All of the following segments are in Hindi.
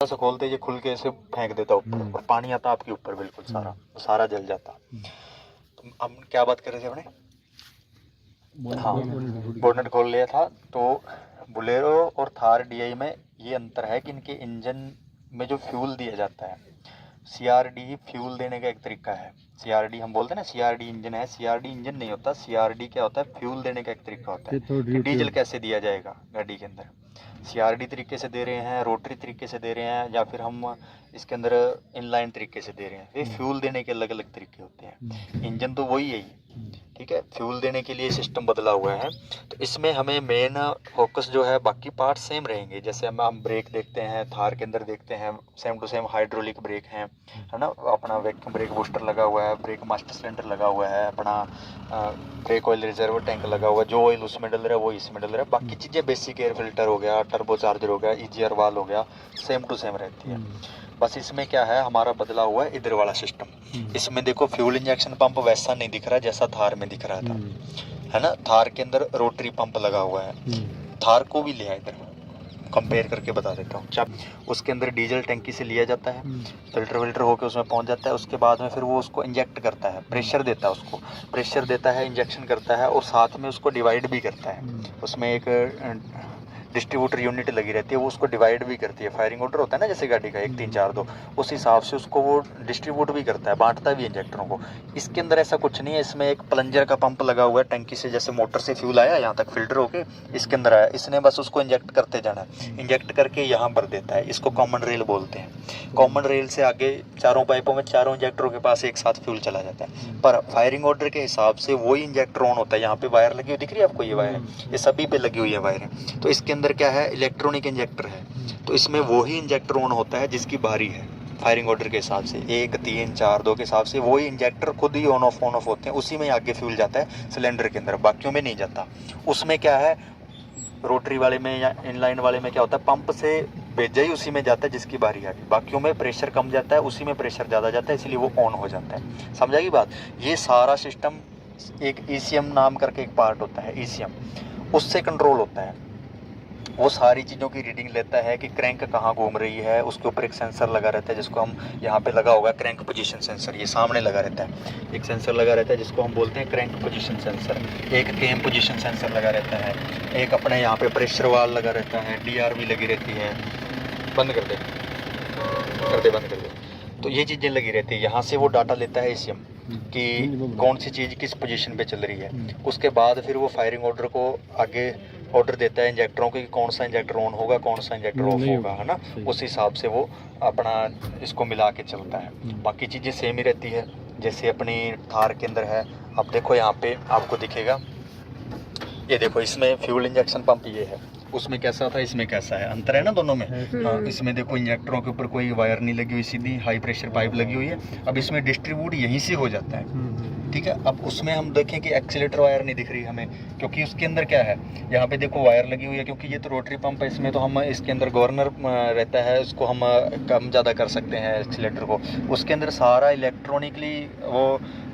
सा खोलते ये खुल के ऐसे फेंक देता ऊपर और पानी आता आपके ऊपर बिल्कुल सारा जल जाता। तो हम क्या बात कर रहे थे अपने? हाँ, बोनट खोल लिया था। तो बोलेरो और थार डीआई में ये अंतर है कि इनके इंजन में जो फ्यूल दिया जाता है, सीआरडी फ्यूल देने का एक तरीका है। सीआरडी हम बोलते हैं ना, सीआरडी इंजन है, सीआरडी इंजन नहीं होता, सीआरडी क्या होता है, फ्यूल देने का एक तरीका होता है कि डीजल कैसे दिया जाएगा गाड़ी के अंदर। सीआरडी तरीके से दे रहे हैं, रोटरी तरीके से दे रहे हैं, या फिर हम इसके अंदर इनलाइन तरीके से दे रहे हैं। ये फ्यूल देने के अलग अलग तरीके होते हैं। इंजन तो वही है, ठीक है, फ्यूल देने के लिए सिस्टम बदला हुआ है। तो इसमें हमें मेन फोकस जो है, बाकी पार्ट सेम रहेंगे। जैसे हम ब्रेक देखते हैं, थार के अंदर देखते हैं same to same hydraulic brake है ना, अपना वैक्यूम ब्रेक बूस्टर लगा हुआ है, ब्रेक मास्टर सिलेंडर लगा हुआ है, अपना ब्रेक ऑयल रिजर्व टैंक लगा हुआ है, जो ऑयल उसमें डल रहा है वो इसमें डल रहा है। बाकी चीज़ें बेसिक एयर फिल्टर हो गया, टर्बो चार्जर हो गया, ईजीआर वाल हो गया, सेम टू सेम रहती है। बस इसमें क्या है, हमारा बदला हुआ है इधर वाला सिस्टम। इसमें देखो फ्यूल इंजेक्शन पंप वैसा नहीं दिख रहा जैसा थार में दिख रहा था, है ना। थार के अंदर रोटरी पंप लगा हुआ है। थार को भी लिया इधर कंपेयर करके बता देता हूँ। जब उसके अंदर डीजल टैंकी से लिया जाता है, फिल्टर होकर उसमें पहुँच जाता है। उसके बाद में फिर वो उसको इंजेक्ट करता है, प्रेशर देता है, उसको प्रेशर देता है, इंजेक्शन करता है, और साथ में उसको डिवाइड भी करता है। उसमें एक डिस्ट्रीब्यूटर यूनिट लगी रहती है, वो उसको डिवाइड भी करती है। फायरिंग ऑर्डर होता है ना जैसे गाड़ी का 1 3 4 2, उस हिसाब से उसको वो डिस्ट्रीब्यूट भी करता है, बांटता भी इंजेक्टरों को। इसके अंदर ऐसा कुछ नहीं है। इसमें एक प्लंजर का पंप लगा हुआ है, टंकी से जैसे मोटर से फ्यूल आया यहाँ तक फिल्टर होके इसके अंदर आया, इसने बस उसको इंजेक्ट करते जाना है, इंजेक्ट करके यहाँ भर देता है। इसको कॉमन रेल बोलते हैं। कॉमन रेल से आगे चारों पाइपों में चारों इंजेक्टरों के पास एक साथ फ्यूल चला जाता है। पर फायरिंग ऑर्डर के हिसाब से वही इंजेक्टर ऑन होता है। यहाँ पे वायर लगी हुई दिख रही है आपको, ये वायर है, ये सभी पे लगी हुई है वायर। तो इसके अंदर क्या है, इलेक्ट्रॉनिक इंजेक्टर है। तो इसमें वही इंजेक्टर ऑन होता है जिसकी बारी है। फायरिंग ऑर्डर के हिसाब से 1 3 4 2 के हिसाब से वही इंजेक्टर खुद ही ऑन ऑफ होते हैं। उसी में आगे फ्यूल जाता है सिलेंडर के अंदर, बाकियों में नहीं जाता। उसमें क्या है, रोटरी वाले में या इनलाइन वाले में क्या होता है, पंप से भेजा ही उसी में जाता है जिसकी बारी आती है। बाकियों में प्रेशर कम जाता है, उसी में प्रेशर ज़्यादा जाता है, इसलिए वो ऑन हो जाता है। समझाएगी बात। ये सारा सिस्टम एक ईसीएम नाम करके एक पार्ट होता है, ईसीएम, उससे कंट्रोल होता है। वो सारी चीज़ों की रीडिंग लेता है कि क्रैंक कहाँ घूम रही है। उसके ऊपर एक सेंसर लगा रहता है जिसको हम, यहाँ पे लगा होगा क्रैंक पोजीशन सेंसर, ये सामने लगा रहता है। एक सेंसर लगा रहता है जिसको हम बोलते हैं क्रैंक पोजीशन सेंसर। एक केम पोजीशन सेंसर लगा रहता है। एक अपने यहाँ पे प्रेशर वाल लगा रहता है, डीआरवी लगी रहती है। बंद कर दे, बंद कर दे। तो ये चीज़ें लगी रहती है। यहाँ से वो डाटा लेता है ईसीएम कि कौन सी चीज़ किस पोजीशन पे चल रही है। उसके बाद फिर वो फायरिंग ऑर्डर को आगे ऑर्डर देता है इंजेक्टरों के कि कौन सा इंजेक्टर ऑन होगा, कौन सा इंजेक्टर ऑफ होगा, है ना। उस हिसाब से वो अपना इसको मिला के चलता है। बाकी चीज़ें सेम ही रहती है जैसे अपनी थार के अंदर है। अब देखो यहाँ पे आपको दिखेगा, ये देखो इसमें फ्यूल इंजेक्शन पंप ये है, उसमें कैसा था, इसमें कैसा है, अंतर है ना दोनों में। हाँ, इसमें देखो इंजेक्टरों के ऊपर कोई वायर नहीं लगी हुई, सीधी हाई प्रेशर पाइप लगी हुई है। अब इसमें डिस्ट्रीब्यूट यहीं से हो जाता है, ठीक है। अब उसमें हम देखें कि एक्सीलेटर वायर नहीं दिख रही हमें, क्योंकि उसके अंदर क्या है, यहाँ पे देखो वायर लगी हुई है, क्योंकि ये तो रोटरी पंप है। इसमें तो हम इसके अंदर गवर्नर रहता है, उसको हम कम ज़्यादा कर सकते हैं एक्सीलेटर को। उसके अंदर सारा इलेक्ट्रॉनिकली वो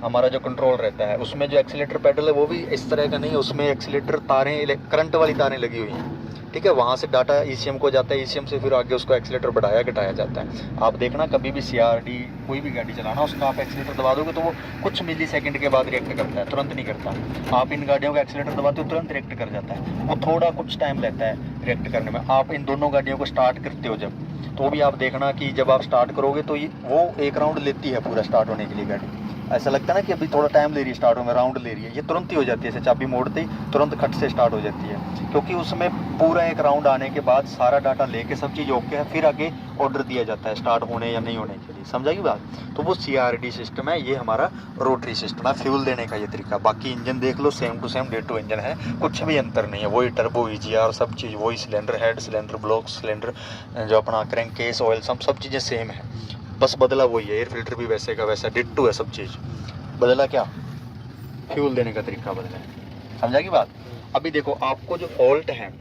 हमारा जो कंट्रोल रहता है। उसमें जो एक्सीलेटर पेडल है वो भी इस तरह का नहीं है, उसमें एक्सीलेटर तारें, करंट वाली तारें लगी हुई हैं, ठीक है। वहाँ से डाटा ईसीएम को जाता है, ईसीएम से फिर आगे उसको एक्सीलेटर बढ़ाया घटाया जाता है। आप देखना कभी भी सीआरडी कोई भी गाड़ी चलाना, उसका आप एक्सीलेटर दबा दोगे तो वो कुछ मिली सेकंड के बाद रिएक्ट करता है, तुरंत नहीं करता। आप इन गाड़ियों का एक्सीलेटर दबाते हो तुरंत रिएक्ट कर जाता है। वो थोड़ा कुछ टाइम लेता है रिएक्ट करने में। आप इन दोनों गाड़ियों को स्टार्ट करते हो जब, तो भी आप देखना कि जब आप स्टार्ट करोगे तो वो 1 राउंड लेती है पूरा स्टार्ट होने के लिए गाड़ी। ऐसा लगता है ना कि अभी थोड़ा टाइम ले रही है स्टार्ट होने में, राउंड ले रही है, ये तुरंत ही हो जाती है। ऐसे चाबी मोड़ते ही तुरंत खट से स्टार्ट हो जाती है, क्योंकि उसमें पूरा 1 राउंड आने के बाद सारा डाटा लेके सब चीज़ ओके है, फिर आगे ऑर्डर दिया जाता है स्टार्ट होने या नहीं होने के लिए। समझाएगी बात। तो वो सीआरडी सिस्टम है, ये हमारा रोटरी सिस्टम है, फ्यूल देने का ये तरीका। बाकी इंजन देख लो same to same ditto engine है, कुछ भी अंतर नहीं है। वही टर्बो, ईजीआर, सब चीज़ वही, cylinder head, cylinder block, cylinder जो अपना क्रैंक केस, ऑयल सब चीज़ें सेम है, बस बदला वही है। एयर फिल्टर भी वैसे का वैसा डिट्टो है, सब चीज़ बदला क्या, फ्यूल देने का तरीका बदला है। समझा की बात। अभी देखो आपको जो फॉल्ट है,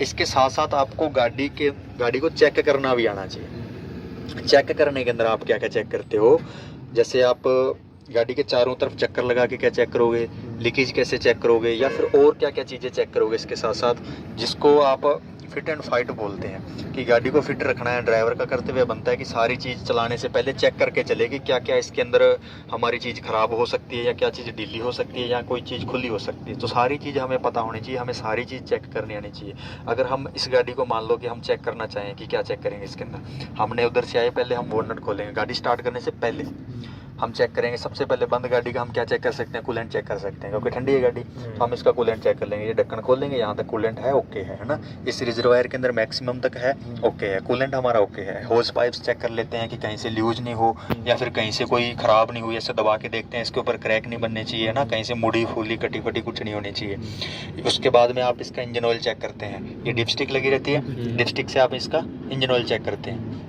इसके साथ साथ आपको गाड़ी को चेक करना भी आना चाहिए। चेक करने के अंदर आप क्या क्या चेक करते हो, जैसे आप गाड़ी के चारों तरफ चक्कर लगा के क्या चेक करोगे, लीकेज कैसे चेक करोगे, या फिर और क्या क्या चीज़ें चेक करोगे इसके साथ साथ, जिसको आप फिट एंड फाइट बोलते हैं कि गाड़ी को फिट रखना है। ड्राइवर का कर्तव्य बनता है कि सारी चीज़ चलाने से पहले चेक करके चले कि क्या क्या इसके अंदर हमारी चीज़ ख़राब हो सकती है, या क्या चीज़ ढीली हो सकती है, या कोई चीज़ खुली हो सकती है। तो सारी चीज़ हमें पता होनी चाहिए, हमें सारी चीज़ चेक करनी आनी चाहिए। अगर हम इस गाड़ी को मान लो कि हम चेक करना चाहें कि क्या चेक करेंगे इसके अंदर, हमने उधर से आए, पहले हम बोनट खोलेंगे गाड़ी स्टार्ट करने से पहले हम चेक करेंगे। सबसे पहले बंद गाड़ी का हम क्या चेक कर सकते हैं, कूलेंट चेक कर सकते हैं, क्योंकि ठंडी है गाड़ी तो हम इसका कूलेंट चेक कर लेंगे। ये ढक्कन खोल लेंगे, यहाँ तक कूलेंट है, ओके है ना। इस रिजर्वायर के अंदर मैक्सिमम तक है, ओके है, कूलेंट हमारा ओके है। होज पाइप्स चेक कर लेते हैं कि कहीं से ल्यूज नहीं हो, या फिर कहीं से कोई ख़राब नहीं हुई, ऐसे दबा के देखते हैं इसके ऊपर क्रैक नहीं बनने चाहिए ना, कहीं से मुड़ी फूली कटी फटी कुछ नहीं होनी चाहिए। उसके बाद में आप इसका इंजन ऑयल चेक करते हैं। ये डिपस्टिक लगी रहती है, डिपस्टिक से आप इसका इंजन ऑयल चेक करते हैं।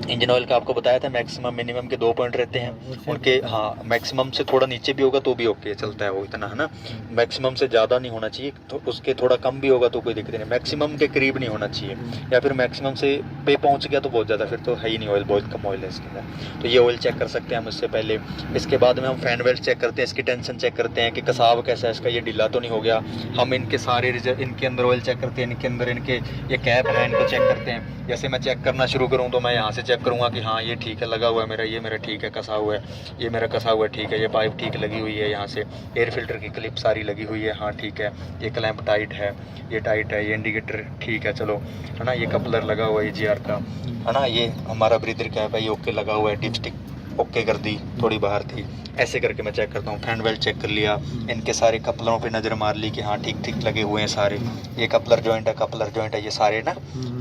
इंजन ऑयल का आपको बताया था मैक्सिमम मिनिमम के 2 पॉइंट रहते हैं उनके। हाँ, मैक्सिमम से थोड़ा नीचे भी होगा तो भी ओके चलता है वो, इतना है ना। मैक्सिमम से ज़्यादा नहीं होना चाहिए, तो उसके थोड़ा कम भी होगा तो कोई दिक्कत नहीं। मैक्सिमम के करीब नहीं होना चाहिए, या फिर मैक्सिमम से पे पहुंच गया तो बहुत ज़्यादा, फिर तो है ही नहीं ऑयल, बहुत कम ऑयल है इसके अंदर। तो ये ऑयल चेक कर सकते हैं हम इससे पहले। इसके बाद में हम फैन वेल्ट चेक करते हैं, इसकी टेंशन चेक करते हैं कि कसाव कैसा है इसका, ये ढीला तो नहीं हो गया। हम इनके सारे इनके अंदर ऑयल चेक करते हैं, इनके अंदर इनके ये कैप है, इनको चेक करते हैं। जैसे मैं चेक करना शुरू करूँ तो मैं यहाँ से चेक करूँगा कि हाँ ये ठीक है, लगा हुआ है मेरा, ये मेरा ठीक है, कसा हुआ है, ये मेरा कसा हुआ है, ठीक है, ये पाइप ठीक लगी हुई है, यहाँ से एयर फिल्टर की क्लिप सारी लगी हुई है, हाँ ठीक है, ये क्लैंप टाइट है, ये टाइट है, ये इंडिकेटर ठीक है, चलो है ना, ये कपलर लगा हुआ है GR का, है ना, ये हमारा ब्रीदर कैप है, ये ओके लगा हुआ है, डिपस्टिक ओके कर दी, थोड़ी बाहर थी, ऐसे करके मैं चेक करता हूँ। फैन वेल्ट चेक कर लिया, इनके सारे कपलरों पे नज़र मार ली कि हाँ ठीक ठीक लगे हुए हैं सारे। ये कपलर जॉइंट है, कपलर जॉइंट है, ये सारे ना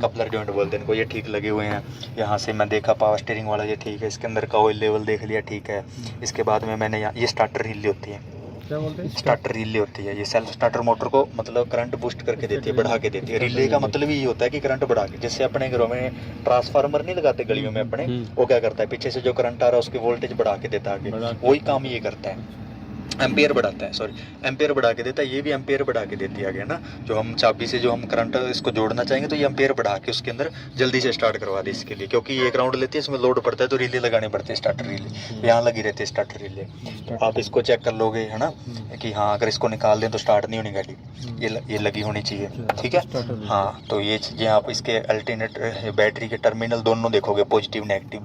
कपलर जॉइंट बोलते हैं इनको, ये ठीक लगे हुए हैं। यहाँ से मैं देखा पावर स्टीयरिंग वाला ये ठीक है, इसके अंदर का ऑयल लेवल देख लिया, ठीक है। इसके बाद में मैंने यहाँ, ये स्टार्टर रिले होती है, क्या बोलते हैं, स्टार्टर रिले होती है, ये सेल्फ स्टार्टर मोटर को मतलब करंट बूस्ट करके देती है, बढ़ा के देती है। रिले का मतलब ये होता है कि करंट बढ़ा के, जैसे अपने घरों में ट्रांसफार्मर नहीं लगाते गलियों में अपने, वो क्या करता है, पीछे से जो करंट आ रहा है उसकी वोल्टेज बढ़ा के देता है आगे, वही काम ये करता है। एम्पियर बढ़ाता है, सॉरी एम्पियर बढ़ा के देता है, ये भी एम्पियर बढ़ा के देती है आगे ना। जो हम चाबी से जो हम करंट इसको जोड़ना चाहेंगे तो ये एम्पियर बढ़ा के उसके अंदर जल्दी से स्टार्ट करवा दे इसके लिए, क्योंकि ये एक राउंड लेती है, इसमें लोड पड़ता है तो रिले लगाने पड़ते हैं, स्टार्टर रिले यहाँ लगी रहती है, स्टार्टर रिले। तो आप इसको चेक कर लोगे है ना कि हाँ अगर इसको निकाल दें तो स्टार्ट नहीं होनी गाड़ी, ये लगी होनी चाहिए, ठीक है। हाँ, तो ये चीज़ें आप इसके अल्टरनेट बैटरी के टर्मिनल दोनों देखोगे, पॉजिटिव नेगेटिव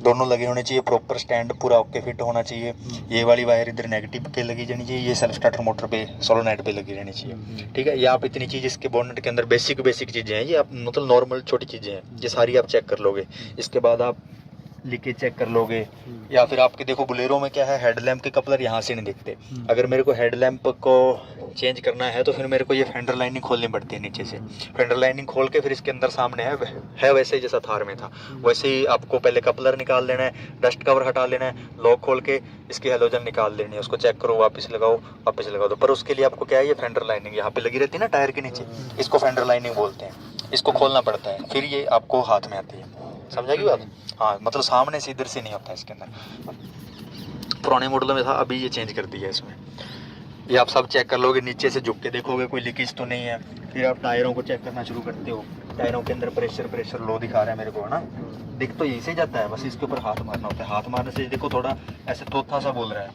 दोनों लगे होने चाहिए, प्रॉपर स्टैंड पूरा ओके फिट होना चाहिए। ये वाली वायर इधर नेगेटिव पे लगी जानी चाहिए, ये सेल्फ स्टार्टर मोटर पे सोलोनाइट पे लगी रहनी चाहिए, ठीक है। ये आप इतनी चीज़ इसके बोनेट के अंदर बेसिक चीज़ें हैं, ये आप मतलब नॉर्मल छोटी चीज़ें हैं, ये सारी आप चेक कर लोगे। इसके बाद आप लीकेज चेक कर लोगे, या फिर आपके देखो बुलेरो में क्या है, हेडलैम्प के कपलर यहाँ से नहीं दिखते। अगर मेरे को हेडलैम्प को चेंज करना है तो फिर मेरे को ये फेंडर लाइनिंग खोलनी पड़ती है नीचे से। फेंडर लाइनिंग खोल के फिर इसके अंदर सामने है वैसे ही जैसा थार में था वैसे ही आपको पहले कपलर निकाल लेना है, डस्ट कवर हटा लेना है, लॉक खोल के इसकी हेलोजन निकाल लेनी है, उसको चेक करो, वापस लगाओ दो। पर उसके लिए आपको क्या है, ये फेंडर लाइनिंग यहाँ पे लगी रहती है ना टायर के नीचे, इसको फेंडर लाइनिंग बोलते हैं, इसको खोलना पड़ता है, फिर ये आपको हाथ में आती है। समझाएगी बात? हाँ, मतलब सामने से इधर से नहीं होता इसके अंदर। पुराने मॉडल में था, अभी ये चेंज कर दिया है इसमें। ये आप सब चेक कर लोगे, नीचे से झुक के देखोगे कोई लीकेज तो नहीं है। फिर आप टायरों को चेक करना शुरू करते हो, टायरों के अंदर प्रेशर लो दिखा रहा है मेरे को, है ना। दिख तो यही से जाता है, बस इसके ऊपर हाथ मारना होता है। हाथ मारने से देखो थोड़ा ऐसे तोता सा बोल रहा है,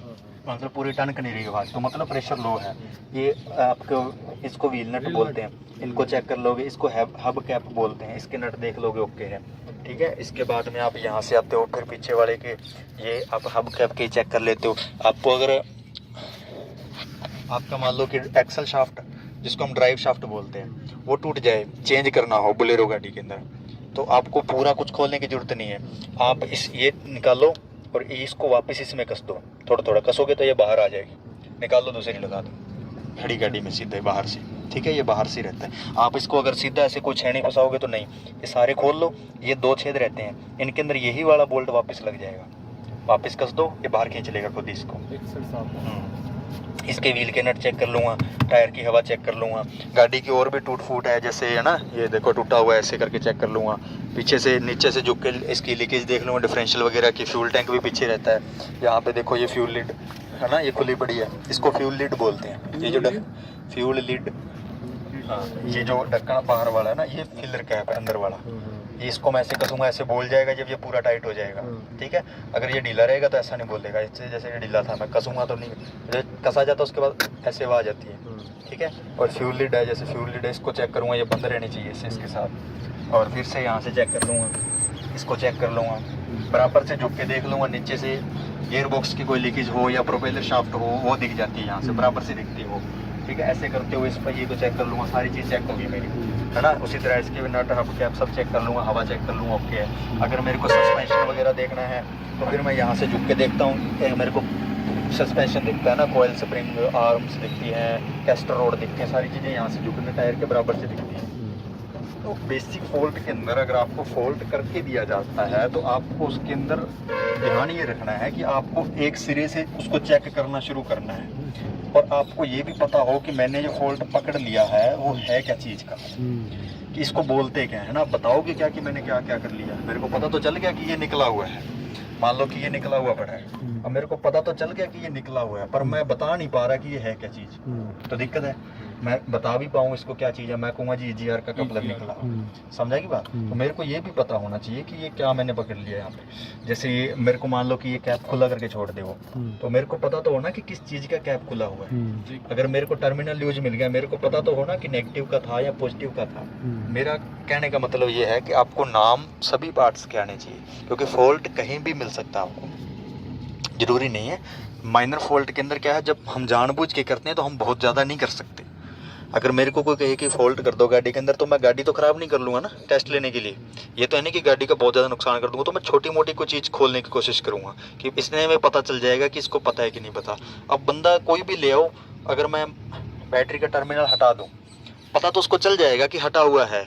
मतलब पूरी टनक नहीं रही आवाज़, तो मतलब प्रेशर लो है। ये आपको इसको व्हील नट बोलते हैं, इनको चेक कर लोगे। इसको हब कैप बोलते हैं, इसके नट देख लोगे ओके है, ठीक है। इसके बाद में आप यहाँ से आते हो, फिर पीछे वाले के ये आप हब कैप के चेक कर लेते हो। आपको अगर आपका मान लो कि एक्सल शाफ्ट, जिसको हम ड्राइव शाफ्ट बोलते हैं, वो टूट जाए, चेंज करना हो बुलेरो गाड़ी के अंदर, तो आपको पूरा कुछ खोलने की ज़रूरत नहीं है। आप ये निकालो और इसको वापस इसमें कस दो, थोड़ा थोड़ा कसोगे तो ये बाहर आ जाएगी, निकाल लो, दूसरी लगा दो खड़ी गाड़ी में सीधे बाहर से, ठीक है। ये बाहर से रहता है। आप इसको अगर सीधा ऐसे कोई छेनी फंसाओगे तो नहीं, ये सारे खोल लो, ये 2 छेद रहते हैं, इनके अंदर यही वाला बोल्ट वापस लग जाएगा, वापस कस दो, ये बाहर खींच लेगा खुद इसको। इसके व्हील के नट चेक कर लूँगा, टायर की हवा चेक कर लूँगा, गाड़ी की और भी टूट फूट है जैसे है ना, ये देखो टूटा हुआ है, ऐसे करके चेक कर लूँगा। पीछे से नीचे से झुक के इसकी लीकेज देख लूँगा, डिफरेंशियल वगैरह की। फ्यूल टैंक भी पीछे रहता है। यहाँ पे देखो ये फ्यूल लिड है ना, ये खुली पड़ी है, इसको फ्यूल लिड बोलते हैं। ये जो फ्यूल लिड, हाँ, ये जो ढक्कन बाहर वाला है ना, ये फिलर कैप है अंदर वाला, ये इसको मैं ऐसे कसूँगा, ऐसे बोल जाएगा जब ये पूरा टाइट हो जाएगा, ठीक है। अगर ये ढीला रहेगा तो ऐसा नहीं बोल देगा, इससे जैसे ये ढीला था मैं कसूँगा तो नहीं, जब कसा जाता है उसके बाद ऐसे आवाज़ आती है, ठीक है। और फ्यूल लिड है, जैसे फ्यूल लिड है इसको चेक करूँगा, ये बंद रहनी चाहिए इसके साथ, और फिर से यहाँ से चेक कर लूँगा, इसको चेक कर लूँगा, बराबर से झुक के देख लूँगा, नीचे से गियर बॉक्स की कोई लीकेज हो या प्रोपेलर शाफ्ट हो वो दिख जाती है यहाँ से, बराबर से दिखती है वो, ठीक है। ऐसे करते हुए इस पर ये को चेक कर लूँगा, सारी चीज़ चेक होगी मेरी, है ना। उसी तरह इसके भी नट हब कैप सब चेक कर लूँगा, हवा चेक कर लूँगा, ओके है। अगर मेरे को सस्पेंशन वगैरह देखना है तो फिर मैं यहाँ से झुक के देखता हूँ, मेरे को सस्पेंशन दिखता है ना, कोयल स्प्रिंग आर्म्स दिखती हैं, कैस्टर रोड दिखते हैं, सारी चीज़ें यहाँ से झुकने टायर के बराबर से दिखती हैं। तो बेसिक फॉल्ट के अंदर अगर आपको फॉल्ट करके दिया जाता है तो आपको उसके अंदर ध्यान ये रखना है कि आपको एक सिरे से उसको चेक करना शुरू करना है, और आपको ये भी पता हो कि मैंने जो फॉल्ट पकड़ लिया है वो है क्या चीज़ का, कि इसको बोलते क्या है ना, बताओगे क्या कि मैंने क्या क्या कर लिया। मेरे को पता तो चल गया कि ये निकला हुआ है, मान लो कि ये निकला हुआ पड़ा है, अब मेरे को पता तो चल गया कि ये निकला हुआ है, पर मैं बता नहीं पा रहा कि ये है क्या चीज़, तो दिक्कत है। मैं बता भी पाऊँ इसको क्या चीज़ है, मैं कहूँगा जी EGR का कपलर निकला, समझा की बात। तो मेरे को ये भी पता होना चाहिए कि ये क्या मैंने पकड़ लिया यहाँ पे। जैसे ये मेरे को मान लो कि ये कैप खुला करके छोड़ दे वो, तो मेरे को पता तो होना कि किस चीज़ का कैप खुला हुआ है। अगर मेरे को टर्मिनल यूज मिल गया, मेरे को पता तो होना कि नेगेटिव का था या पॉजिटिव का था। मेरा कहने का मतलब ये है कि आपको नाम सभी पार्ट्स के आने चाहिए, क्योंकि फॉल्ट कहीं भी मिल सकता है आपको, ज़रूरी नहीं है। माइनर फॉल्ट के अंदर क्या है, जब हम जानबूझ के करते हैं तो हम बहुत ज़्यादा नहीं कर सकते। अगर मेरे को कोई कहे कि फॉल्ट कर दो गाड़ी के अंदर, तो मैं गाड़ी तो ख़राब नहीं कर लूँगा ना टेस्ट लेने के लिए। ये तो है नहीं कि गाड़ी का बहुत ज़्यादा नुकसान कर दूँगा, तो मैं छोटी मोटी कोई चीज़ खोलने की कोशिश करूँगा कि इसने में पता चल जाएगा कि इसको पता है कि नहीं पता। अब बंदा कोई भी ले आओ, अगर मैं बैटरी का टर्मिनल हटा दूँ, पता तो उसको चल जाएगा कि हटा हुआ है,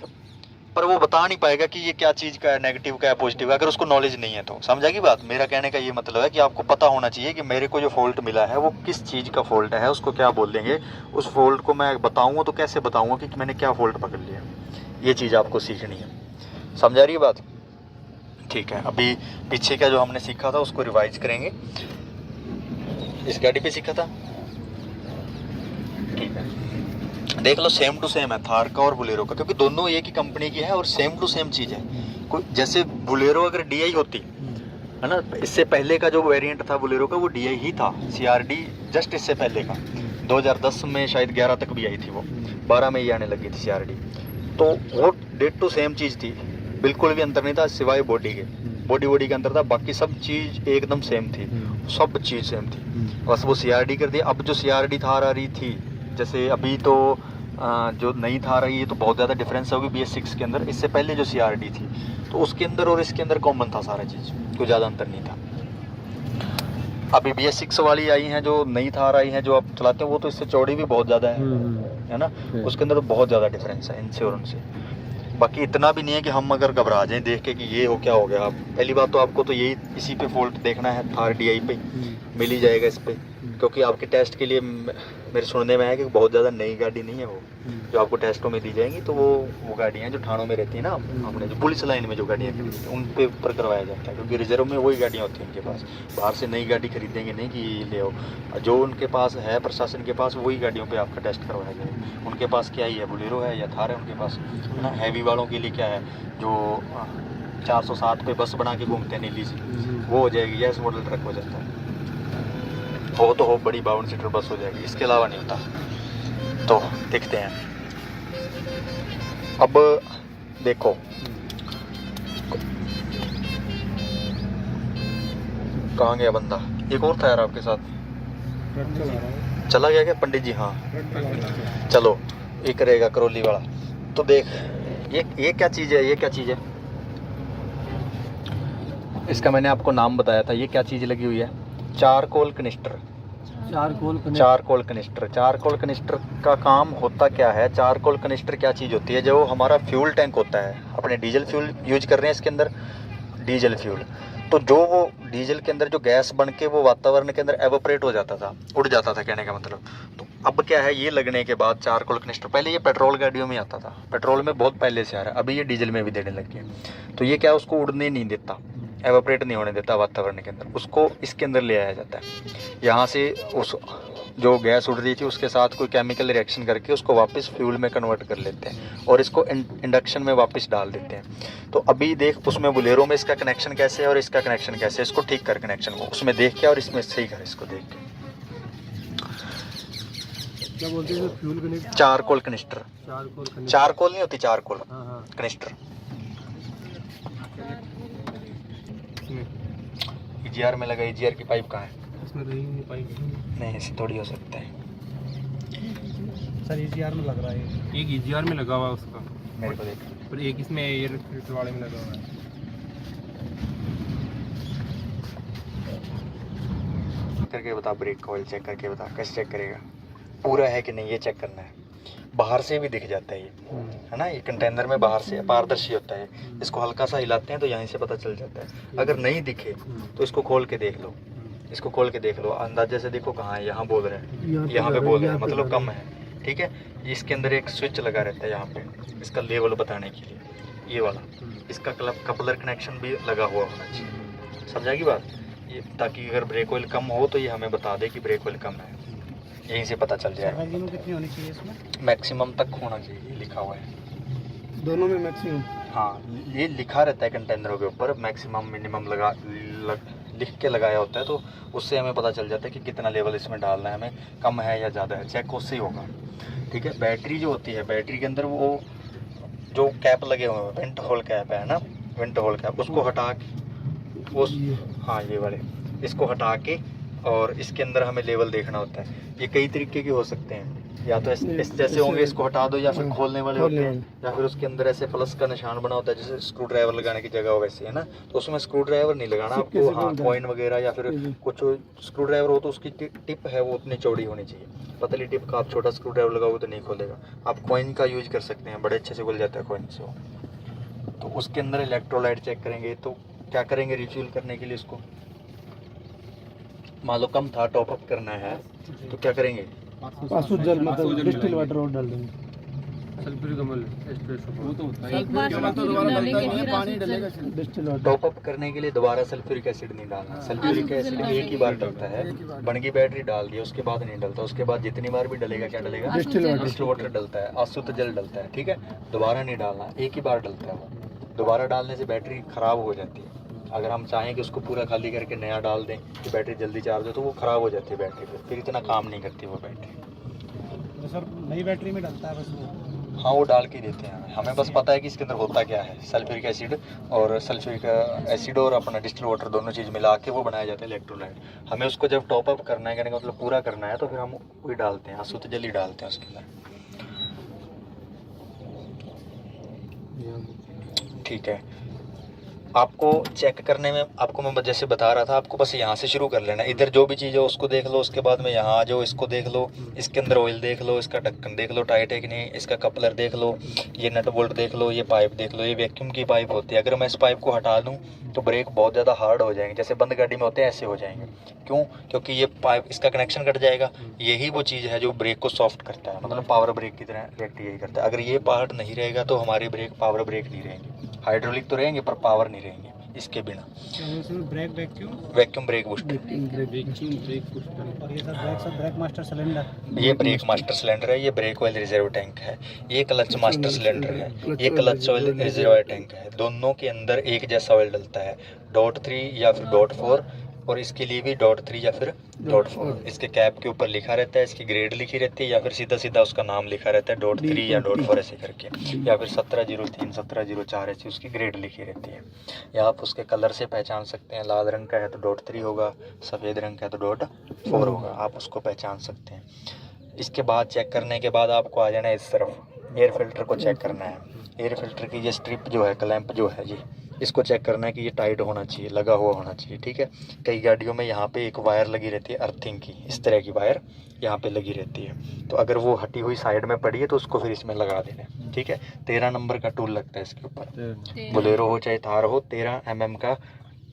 पर वो बता नहीं पाएगा कि ये क्या चीज़ का है, नेगेटिव का है पॉजिटिव का, अगर उसको नॉलेज नहीं है तो। समझा की बात। मेरा कहने का ये मतलब है कि आपको पता होना चाहिए कि मेरे को जो फॉल्ट मिला है वो किस चीज़ का फॉल्ट है, उसको क्या बोल देंगे, उस फॉल्ट को मैं बताऊँगा तो कैसे बताऊँगा कि मैंने क्या फॉल्ट पकड़ लिया। ये चीज़ आपको सीखनी है, समझा रही है बात। ठीक है, अभी पीछे का जो हमने सीखा था उसको रिवाइज करेंगे। इस गाड़ी पे सीखा था, ठीक है। देख लो सेम टू सेम है थार का और बुलेरो का, क्योंकि दोनों एक ही कंपनी की है और सेम टू सेम चीज़ है। कोई जैसे बुलेरो अगर DI होती है ना, इससे पहले का जो वेरिएंट था बुलेरो का वो DI ही था, CRD जस्ट इससे पहले का 2010 में शायद 11 तक भी आई थी, वो 12 में ही आने लगी थी CRD। तो वो डेट टू सेम चीज़ थी, बिल्कुल भी अंतर नहीं था सिवाय बॉडी के। बॉडी का अंतर था, बाकी सब चीज़ एकदम सेम थी, सब चीज़ सेम थी, बस वो CRD कर दी। अब जो CRD थार आ रही थी, जैसे अभी तो जो नई थार रही है तो बहुत ज़्यादा डिफरेंस होगी BS6 के अंदर। इससे पहले जो CRD थी तो उसके अंदर और इसके अंदर कॉमन था सारा चीज़, कोई ज़्यादा अंतर नहीं था। अभी BS6 वाली आई हैं, जो नई थार आई हैं जो आप चलाते हैं, वो तो इससे चौड़ी भी बहुत ज़्यादा है ना, उसके अंदर तो बहुत ज़्यादा डिफरेंस है इनसे और उनसे। बाकी इतना भी नहीं है कि हम अगर घबरा जाएं देख के कि ये हो क्या हो गया। आप पहली बात तो आपको तो यही इसी पे फॉल्ट देखना है, थार DI पे मिल ही जाएगा इस पे, क्योंकि आपके टेस्ट के लिए मेरे सुनने में है कि बहुत ज़्यादा नई गाड़ी नहीं है वो, जो आपको टेस्टों में दी जाएंगी। तो वो गाड़ियाँ जो थानों में रहती हैं ना, हमने जो पुलिस लाइन में जो गाड़ियाँ खरीदी थी उन पे ऊपर करवाया जाता है, क्योंकि रिजर्व में वही गाड़ियाँ होती हैं उनके पास। बाहर से नई गाड़ी खरीदेंगे नहीं कि ले आओ, जो उनके पास है प्रशासन के पास वही गाड़ियों पे आपका टेस्ट करवाया जाएगा। उनके पास क्या ही है, बुलेरो है या थार है उनके पास, है ना। हैवी वालों के लिए क्या है, जो 407 पे बस बना के घूमते हैं नीली सी, वो हो जाएगी, या इस मॉडल ट्रक हो जाता है, हो तो हो बड़ी 52 सीटर बस हो जाएगी, इसके अलावा नहीं होता। तो देखते हैं, अब देखो कहाँ गया बंदा, एक और था यार आपके साथ, चला गया क्या पंडित जी? हाँ चलो, ये करेगा करौली वाला। तो देख ये क्या चीज़ है, ये क्या चीज़ है, इसका मैंने आपको नाम बताया था। ये क्या चीज़ लगी हुई है, चारकोल कनिस्टर। चारकोल कनिस्टर का काम होता क्या है? चारकोल कनिस्टर क्या चीज़ होती है? जो हमारा फ्यूल टैंक होता है, अपने डीजल फ्यूल यूज कर रहे हैं इसके अंदर, डीजल फ्यूल, तो जो वो डीजल के अंदर जो गैस बन के वो वातावरण के अंदर एवोपरेट हो जाता था, उड़ जाता था कहने का मतलब। तो अब क्या है, ये लगने के बाद चारकोल कनिस्टर, पहले ये पेट्रोल गाड़ियों में आता था, पेट्रोल में बहुत पहले से आ रहा है, अभी ये डीजल में भी देने लग गया। तो ये क्या है, उसको उड़ने नहीं देता, एवोपरेट नहीं होने देता वातावरण के अंदर, उसको इसके अंदर ले आया जाता है। यहाँ से जो गैस उड़ रही थी उसके साथ कोई केमिकल रिएक्शन करके उसको वापस फ्यूल में कन्वर्ट कर लेते हैं और इसको इंडक्शन में वापस डाल देते हैं। तो अभी देख उसमें बोलेरो में इसका कनेक्शन कैसे है और इसका कनेक्शन कैसे है, इसको ठीक कर कनेक्शन को, उसमें देख के और इसमें सही कर, इसको देख के। क्या बोलते हैं fuel connect? Charcoal canister, charcoal नहीं होती, चारकोल कनिस्टर। ईजीआर में लगा, ईजीआर की पाइप कहाँ है? इसमें तो नहीं पाइप नहीं, ऐसे थोड़ी हो सकता है सर। ईजीआर में लग रहा है, एक ईजीआर में लगा हुआ है उसका, मेरे को देख, पर एक इसमें एयर फिल्टर वाले में लगा हुआ है। करके बता, ब्रेक ऑयल चेक करके बता, कैसे चेक करेगा पूरा है कि नहीं, ये चेक करना है। बाहर से भी दिख जाता है ये, है ना, ये कंटेनर में बाहर से पारदर्शी होता है, इसको हल्का सा हिलाते हैं तो यहीं से पता चल जाता है। अगर नहीं दिखे तो इसको खोल के देख लो, इसको खोल के देख लो, अंदाजे से देखो कहाँ है, यहाँ बोल रहे हैं, यहाँ पे बोल रहे हैं, मतलब कम है, ठीक है। इसके अंदर एक स्विच लगा रहता है यहाँ पे, इसका लेवल बताने के लिए, ये वाला, इसका कपलर कनेक्शन भी लगा हुआ होना चाहिए, समझा की बात, ये ताकि अगर ब्रेक ऑयल कम हो तो ये हमें बता दे कि ब्रेक ऑयल कम है, यहीं से पता चल जाएगा। कितनी होनी चाहिए इसमें? मैक्सिमम तक होना चाहिए, लिखा हुआ है दोनों में मैक्सिमम। हाँ, ये लिखा रहता है कंटेनरों के ऊपर, मैक्सिमम मिनिमम लिख के लगाया होता है, तो उससे हमें पता चल जाता है कि कितना लेवल इसमें डालना है, हमें कम है या ज़्यादा है, चेक उससे ही होगा, ठीक है। बैटरी जो होती है, बैटरी के अंदर वो जो कैप लगे हुए हैं, वेंट होल कैप है ना, वेंट होल कैप, उसको हटा के उस, हाँ ये वाले, इसको हटा के और इसके अंदर हमें लेवल देखना होता है। ये कई तरीके के हो सकते हैं, या तो इस जैसे होंगे, इसको हटा दो, या फिर खोलने वाले होते हैं, या फिर उसके अंदर ऐसे प्लस का निशान बना होता है, जैसे स्क्रू ड्राइवर लगाने की जगह हो वैसे, है ना, तो उसमें स्क्रू ड्राइवर नहीं लगाना आपको, हाँ कॉइन वगैरह या फिर कुछ स्क्रू ड्राइवर हो तो उसकी टिप है वो उतनी चौड़ी होनी चाहिए, पतली टिप का आप छोटा स्क्रू ड्राइवर लगाओगे तो नहीं खोलेगा। आप कॉइन का यूज कर सकते हैं, बड़े अच्छे से खुल जाता है कॉइन से। तो उसके अंदर इलेक्ट्रोलाइट चेक करेंगे, तो क्या करेंगे, रिफ्यूल करने के लिए इसको, मान लो कम था, टॉप अप करना है, तो क्या करेंगे, जल मतलब डिस्टिल वाटर और डाल देंगे, सल्फ्यूरिक वो तो होता है, एक बार सल्फ्यूरिक डालेंगे फिर पानी डलेगा, डिस्टिल वाटर। टॉप अप करने के लिए दोबारा सल्फ्यूरिक एसिड नहीं डालना, सल्फ्यूरिक एसिड एक ही बार डलता है, बनगी बैटरी डाल दिया उसके बाद नहीं डलता, उसके बाद जितनी बार भी डलेगा क्या डलेगा, डिस्टिल वाटर डलता है, अशुद्ध जल डलता है, ठीक है। दोबारा नहीं डालना, एक ही बार डलता है वो, दोबारा डालने से बैटरी खराब हो जाती है। अगर हम चाहें कि उसको पूरा खाली करके नया डाल दें कि बैटरी जल्दी चार्ज हो, तो वो ख़राब हो जाती है बैटरी, फिर इतना काम नहीं करती वो बैटरी। तो सर नई बैटरी में डलता है बस वो? हाँ, वो डाल के देते हैं, हमें बस पता है कि इसके अंदर होता क्या है, सल्फ्यूरिक एसिड और अपना डिस्टिल वाटर दोनों चीज़ मिला के वो बनाया जाता है इलेक्ट्रोलाइट। हमें उसको जब टॉप अप करना है, कहने का मतलब पूरा करना है, तो फिर हम वही डालते हैं, अशुद्ध जल ही डालते हैं उसके अंदर, ठीक है। आपको चेक करने में, आपको मैं जैसे बता रहा था, आपको बस यहाँ से शुरू कर लेना, इधर जो भी चीज़ है उसको देख लो, उसके बाद में यहाँ आ जाओ, इसको देख लो, इसके अंदर ऑयल देख लो, इसका ढक्कन देख लो टाइट है कि नहीं, इसका कपलर देख लो, ये नट बोल्ट देख लो, ये पाइप देख लो, ये वैक्यूम की पाइप होती है। अगर मैं इस पाइप को हटा दूँ तो ब्रेक बहुत ज़्यादा हार्ड हो जाएंगे, जैसे बंद गाड़ी में होते हैं ऐसे हो जाएंगे। क्यों? क्योंकि ये पाइप, इसका कनेक्शन कट जाएगा, यही वो चीज़ है जो ब्रेक को सॉफ्ट करता है, मतलब पावर ब्रेक की तरह रिएक्ट यही करता है। अगर ये पार्ट नहीं रहेगा तो हमारी ब्रेक पावर ब्रेक नहीं रहेंगी, हाइड्रोलिक तो रहेंगे पर पावर नहीं रहेंगे इसके बिना। ब्रेक वैक्यूम ब्रेक बूस्टर, और ये सब ब्रेक मास्टर सिलेंडर, ये ब्रेक मास्टर सिलेंडर है, ये ब्रेक ऑयल रिजर्व टैंक है, ये क्लच मास्टर सिलेंडर है, ये क्लच ऑयल रिजर्व टैंक है। दोनों के अंदर एक जैसा ऑयल डलता है, .3 या फिर .4, और इसके लिए भी .3 या फिर .4। इसके कैप के ऊपर लिखा रहता है, इसकी ग्रेड लिखी रहती है, या फिर सीधा सीधा उसका नाम लिखा रहता है .3 या .4 ऐसे करके, या फिर 1703 1704 ऐसी उसकी ग्रेड लिखी रहती है। या आप उसके कलर से पहचान सकते हैं, लाल रंग का है तो .3 होगा, सफ़ेद रंग का है तो .4 होगा, आप उसको पहचान सकते हैं। इसके बाद चेक करने के बाद आपको आ जाना है इस तरफ, एयर फिल्टर को चेक करना है। एयर फिल्टर की ये स्ट्रिप जो है, क्लैंप जो है जी, इसको चेक करना है कि ये टाइट होना चाहिए, लगा हुआ होना चाहिए, ठीक है। कई गाड़ियों में यहाँ पे एक वायर लगी रहती है अर्थिंग की, इस तरह की वायर यहाँ पे लगी रहती है, तो अगर वो हटी हुई साइड में पड़ी है तो उसको फिर इसमें लगा देना है, ठीक है। 13 नंबर का टूल लगता है इसके ऊपर, बोलेरो हो चाहे थार हो, 13 mm का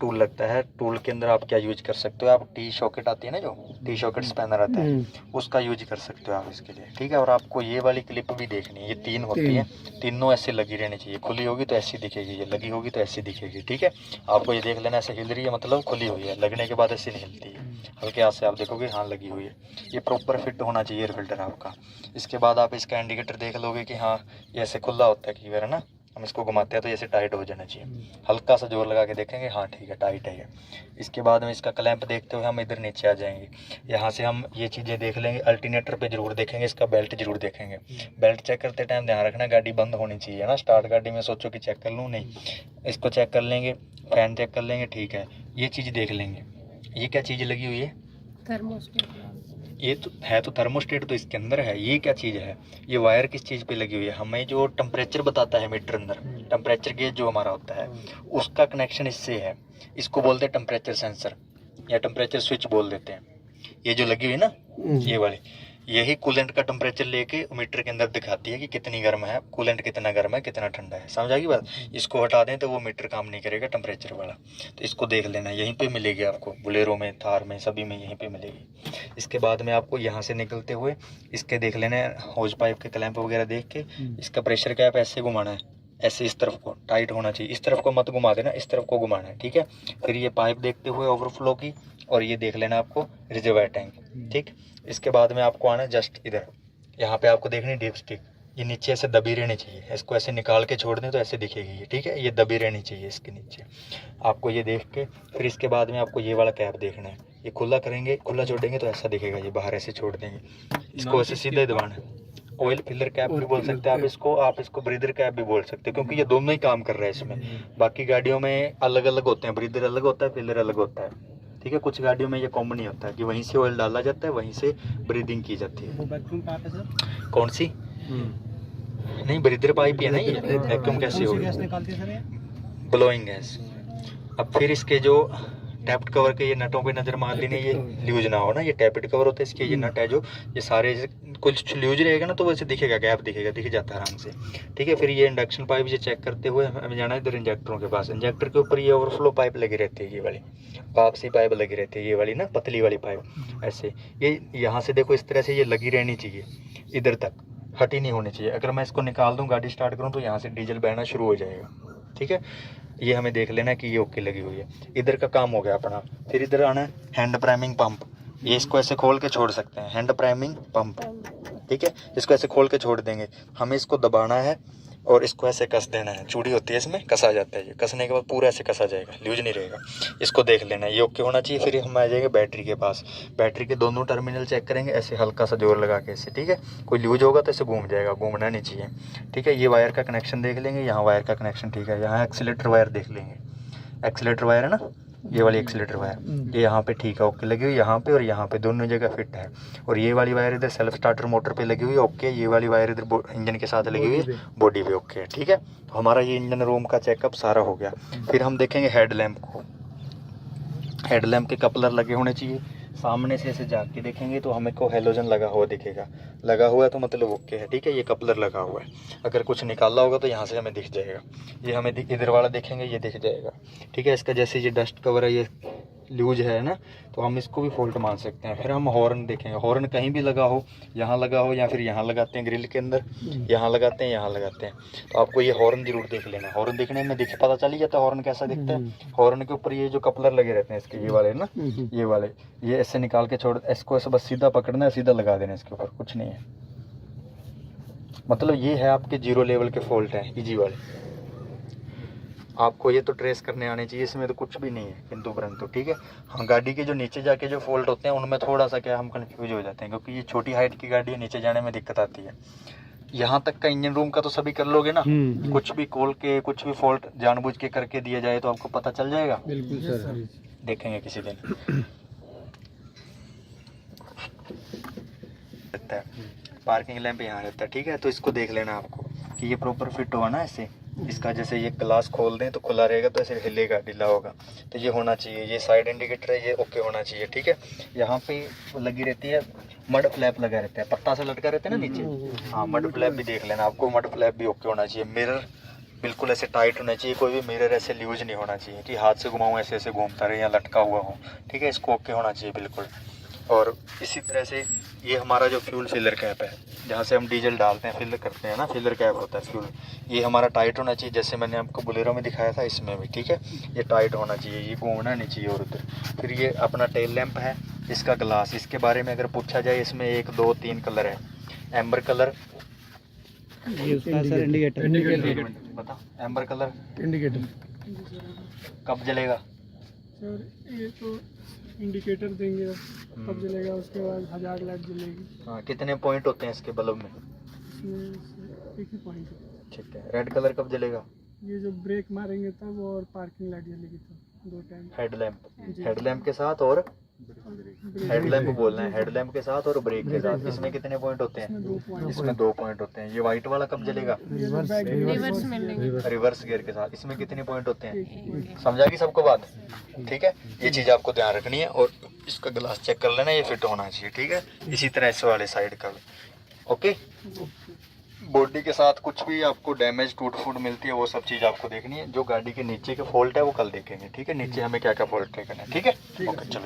टूल लगता है, टूल के अंदर आप क्या यूज कर सकते हो, आप टी शॉकेट आती है ना, जो टी शॉकेट स्पैनर आता है उसका यूज कर सकते हो आप इसके लिए, ठीक है। और आपको ये वाली क्लिप भी देखनी है, ये 3 होती है, तीनों ऐसे लगी रहनी चाहिए, खुली होगी तो ऐसी दिखेगी, ये लगी होगी तो ऐसी दिखेगी, ठीक है। आपको ये देख लेना, ऐसे हिल रही है मतलब खुली हुई है, लगने के बाद ऐसे नहीं हिलती है, हल्के हाथ से आप देखोगे हाँ लगी हुई है। ये प्रॉपर फिट होना चाहिए एयर फिल्टर आपका। इसके बाद आप इसका इंडिकेटर देख लोगे कि हाँ ये ऐसे खुला होता है, कीवर है ना, हम इसको घुमाते हैं तो ऐसे टाइट हो जाना चाहिए, हल्का सा जोर लगा के देखेंगे हाँ ठीक है टाइट है ये। इसके बाद में इसका क्लैंप देखते हुए हम इधर नीचे आ जाएंगे, यहाँ से हम ये चीज़ें देख लेंगे। अल्टरनेटर पे जरूर देखेंगे, इसका बेल्ट जरूर देखेंगे। बेल्ट चेक करते टाइम ध्यान रखना गाड़ी बंद होनी चाहिए ना, स्टार्ट गाड़ी में सोचो कि चेक कर लूँ, नहीं, इसको चेक कर लेंगे, फैन चेक कर लेंगे, ठीक है। ये चीज़ देख लेंगे, ये क्या चीज़ लगी हुई है, थर्मोस्टेट। ये तो है, तो थर्मोस्टेट तो इसके अंदर है। ये क्या चीज़ है, ये वायर किस चीज़ पे लगी हुई है, हमें जो टेम्परेचर बताता है मीटर अंदर, टेम्परेचर गेज जो हमारा होता है उसका कनेक्शन इससे है। इसको बोलते हैं टेम्परेचर सेंसर या टेम्परेचर स्विच बोल देते हैं। ये जो लगी हुई है ना, ये वाली, यही कूलेंट का टेम्परेचर लेके मीटर के अंदर दिखाती है कि कितनी गर्म है कूलेंट, कितना गर्म है कितना ठंडा है, समझ आएगी बात। इसको हटा दें तो वो मीटर काम नहीं करेगा टेम्परेचर वाला, तो इसको देख लेना, यहीं पे मिलेगी आपको, बोलेरो में, थार में, सभी में यहीं पे मिलेगी। इसके बाद में आपको यहाँ से निकलते हुए इसके देख लेना है, होज पाइप के क्लैंप वगैरह देख के इसका प्रेशर कैप ऐसे घुमाना है, ऐसे इस तरफ को टाइट होना चाहिए, इस तरफ को मत घुमा देना, इस तरफ को घुमाना है, ठीक है। फिर ये पाइप देखते हुए ओवरफ्लो की, और ये देख लेना आपको रिजर्वायर टैंक, ठीक। इसके बाद में आपको आना जस्ट इधर, यहाँ पे आपको देखनी डीप स्टिक, ये नीचे ऐसे दबी रहनी चाहिए, इसको ऐसे निकाल के छोड़ दें तो ऐसे दिखेगी ये, ठीक है। ये दबी रहनी चाहिए इसके नीचे, आपको ये देख के फिर इसके बाद में आपको ये वाला कैप देखना है। ये खुला करेंगे, खुला छोड़ेंगे तो ऐसा दिखेगा, ये बाहर ऐसे छोड़ देंगे, इसको ऐसे सीधे दबाना है। ऑयल फिलर कैप भी बोल सकते हैं आप इसको ब्रीदर कैप भी बोल सकते हैं, क्योंकि ये दोनों ही काम कर रहा है इसमें। बाकी गाड़ियों में अलग अलग होते हैं, ब्रीदर अलग होता है, फिलर अलग होता है, ठीक है। कुछ गाड़ियों में ये कॉमन ही होता है कि वहीं से ऑयल डाला जाता है, वहीं से ब्रीदिंग की जाती है। वैक्यूम पाइप है सर? कौन सी? नहीं, ब्रीदर पाइप ही है ना ये, वैक्यूम कैसे होगी, गैस निकालती है सर ये? Blowing gas. अब फिर इसके जो टैप्ड कवर के ये नटों पे नज़र मार लेनी, ये ल्यूज ना हो ना, ये टैप्ड कवर होता है इसके, ये नट है जो, ये सारे कुछ ल्यूज रहेगा ना तो वैसे दिखेगा, गैप दिखेगा, दिख जाता है आराम से, ठीक है। फिर ये इंडक्शन पाइप ये चेक करते हुए हमें जाना है इधर इंजेक्टरों के पास। इंजेक्टर के ऊपर ये ओवरफ्लो पाइप लगी रहती है, ये वाली वापसी पाइप लगी रहती है, ये वाली ना पतली वाली पाइप ऐसे, ये यहाँ से देखो इस तरह से ये लगी रहनी चाहिए, इधर तक हटी नहीं होनी चाहिए। अगर मैं इसको निकाल दूँ गाड़ी स्टार्ट करूँ तो यहाँ से डीजल बहना शुरू हो जाएगा, ठीक है। ये हमें देख लेना कि ये ओके लगी हुई है, इधर का काम हो गया अपना। फिर इधर आना है हैंड प्राइमिंग पंप, ये इसको ऐसे खोल के छोड़ सकते हैं, हैंड प्राइमिंग पंप, ठीक है। इसको ऐसे खोल के छोड़ देंगे, हमें इसको दबाना है और इसको ऐसे कस देना है, चूड़ी होती है इसमें, कसा जाता है, ये कसने के बाद पूरा ऐसे कसा जाएगा, ल्यूज नहीं रहेगा। इसको देख लेना है, ये ओके होना चाहिए। फिर हम आ जाएंगे बैटरी के पास, बैटरी के दोनों टर्मिनल चेक करेंगे, ऐसे हल्का सा जोर लगा के ऐसे, ठीक है। कोई ल्यूज होगा तो ऐसे घूम जाएगा, घूमना नहीं चाहिए, ठीक है। ये वायर का कनेक्शन देख लेंगे, यहाँ वायर का कनेक्शन ठीक है, यहाँ एक्सीलेटर वायर देख लेंगे, एक्सीलेटर वायर है ना, ये वाली एक्सीलेटर वायर, ये यहाँ पे ठीक है ओके लगी हुई, यहाँ पे और यहाँ पे दोनों जगह फिट है। और ये वाली वायर इधर सेल्फ स्टार्टर मोटर पे लगी हुई है, ओके। ये वाली वायर इधर इंजन के साथ लगी हुई है, बॉडी पे ओके है, ठीक है। तो हमारा ये इंजन रूम का चेकअप सारा हो गया। फिर हम देखेंगे हेडलैम्प को, हेडलैम्प के कपलर लगे होने चाहिए। सामने से ऐसे जाके देखेंगे तो हमें को हेलोजन लगा हुआ दिखेगा, लगा हुआ है तो मतलब ओके है, ठीक है। ये कपलर लगा हुआ है, अगर कुछ निकालना होगा तो यहाँ से हमें दिख जाएगा, ये हमें इधर वाला देखेंगे ये दिख जाएगा, ठीक है। इसका जैसे ये डस्ट कवर है ये लूज है ना, तो हम इसको भी फॉल्ट मान सकते हैं। फिर हम हॉर्न देखेंगे, हॉर्न कहीं भी लगा हो, यहाँ लगा हो या फिर यहाँ लगाते हैं ग्रिल के अंदर, यहाँ लगाते हैं, यहाँ लगाते हैं, तो आपको ये हॉर्न जरूर देख लेना। हॉर्न देखने में देखिए पता चल ही जाता है हॉर्न कैसा दिखता है। हॉर्न के ऊपर ये जो कपलर लगे रहते हैं इसके, ये वाले ना, ये वाले, ये ऐसे निकाल के छोड़, इसको ऐसे बस सीधा पकड़ना है, सीधा लगा देना इसके ऊपर, कुछ नहीं है। मतलब ये है आपके 0 लेवल के फॉल्ट हैं इजी वाले, आपको ये तो ट्रेस करने आने चाहिए, इसमें तो कुछ भी नहीं है किंतु परंतु, ठीक है। हाँ, गाड़ी के जो नीचे जाके जो फॉल्ट होते हैं उनमें थोड़ा सा क्या हम कंफ्यूज हो जाते हैं, क्योंकि ये छोटी हाइट की गाड़ी है, नीचे जाने में दिक्कत आती है। यहाँ तक का इंजन रूम का तो सभी कर लोगे ना, कुछ भी खोल के कुछ भी फॉल्ट जानबूझ के करके दिया जाए तो आपको पता चल जाएगा। बिल्कुल सर, देखेंगे किसी दिन। रहता है पार्किंग लैंप यहाँ रहता है, ठीक है। तो इसको देख लेना आपको कि ये प्रॉपर फिट हुआ ना ऐसे, इसका जैसे ये ग्लास खोल दें तो खुला रहेगा तो ऐसे हिलेगा, ढीला होगा, तो ये होना चाहिए। ये साइड इंडिकेटर है, ये ओके होना चाहिए, ठीक है। यहाँ पे लगी रहती है मड फ्लैप लगा रहता है, पत्ता से लटका रहता है ना नीचे, हाँ मड फ्लैप भी देख लेना आपको, मड फ्लैप भी ओके होना चाहिए। मिरर बिल्कुल ऐसे टाइट होना चाहिए, कोई भी मिरर ऐसे लूज नहीं होना चाहिए कि हाथ से घुमाऊँ ऐसे ऐसे घूमता रहे या लटका हुआ हो, ठीक है, इसको ओके होना चाहिए बिल्कुल। और इसी तरह से ये हमारा जो फ्यूल फिलर कैप है, जहाँ से हम डीजल डालते हैं, फिल करते हैं ना, फिलर कैप होता है फ्यूल, ये हमारा टाइट होना चाहिए, जैसे मैंने आपको बोलेरो में दिखाया था इसमें भी, ठीक है, ये टाइट होना चाहिए, ये घूमना नहीं चाहिए और उधर। फिर ये अपना टेल लैंप है, इसका ग्लास, इसके बारे में अगर पूछा जाए, इसमें 1 2 3 कलर है। एम्बर कलर, ये उसका सर इंडिकेटर बता, एम्बर कलर इंडिकेटर कब जलेगा? सर ये तो इंडिकेटर देंगे तब जलेगा, उसके बाद 1000 लाइट जलेगी। हाँ, कितने पॉइंट होते हैं इसके बल्ब में? इसमें एक ही पॉइंट है। ठीक है। रेड कलर कब जलेगा? ये जो ब्रेक मारेंगे तब, और पार्किंग लाइट जलेगी तब, 2 टाइम। हेडलैम्प, हेडलैम्प के साथ और हेडलैम्प बोलना है, हेडलैम्प के साथ और ब्रेक के साथ, इसमें कितने पॉइंट होते हैं? इसमें 2 पॉइंट होते हैं। ये वाइट वाला कब जलेगा? रिवर्स गियर के साथ, इसमें कितने पॉइंट होते हैं? समझा कि सबको बात? ठीक है, ये चीज़ आपको ध्यान रखनी है। और इसका ग्लास चेक कर लेना, ये फिट होना चाहिए, ठीक है। इसी तरह इस वाले साइड का भी, ओके। बॉडी के साथ कुछ भी आपको डैमेज टूट फूट मिलती है, वो सब चीज़ आपको देखनी है। जो गाड़ी के नीचे के फॉल्ट है वो कल देखेंगे, ठीक है, नीचे हमें क्या क्या फॉल्ट देखना है, ठीक है, ओके, चलो।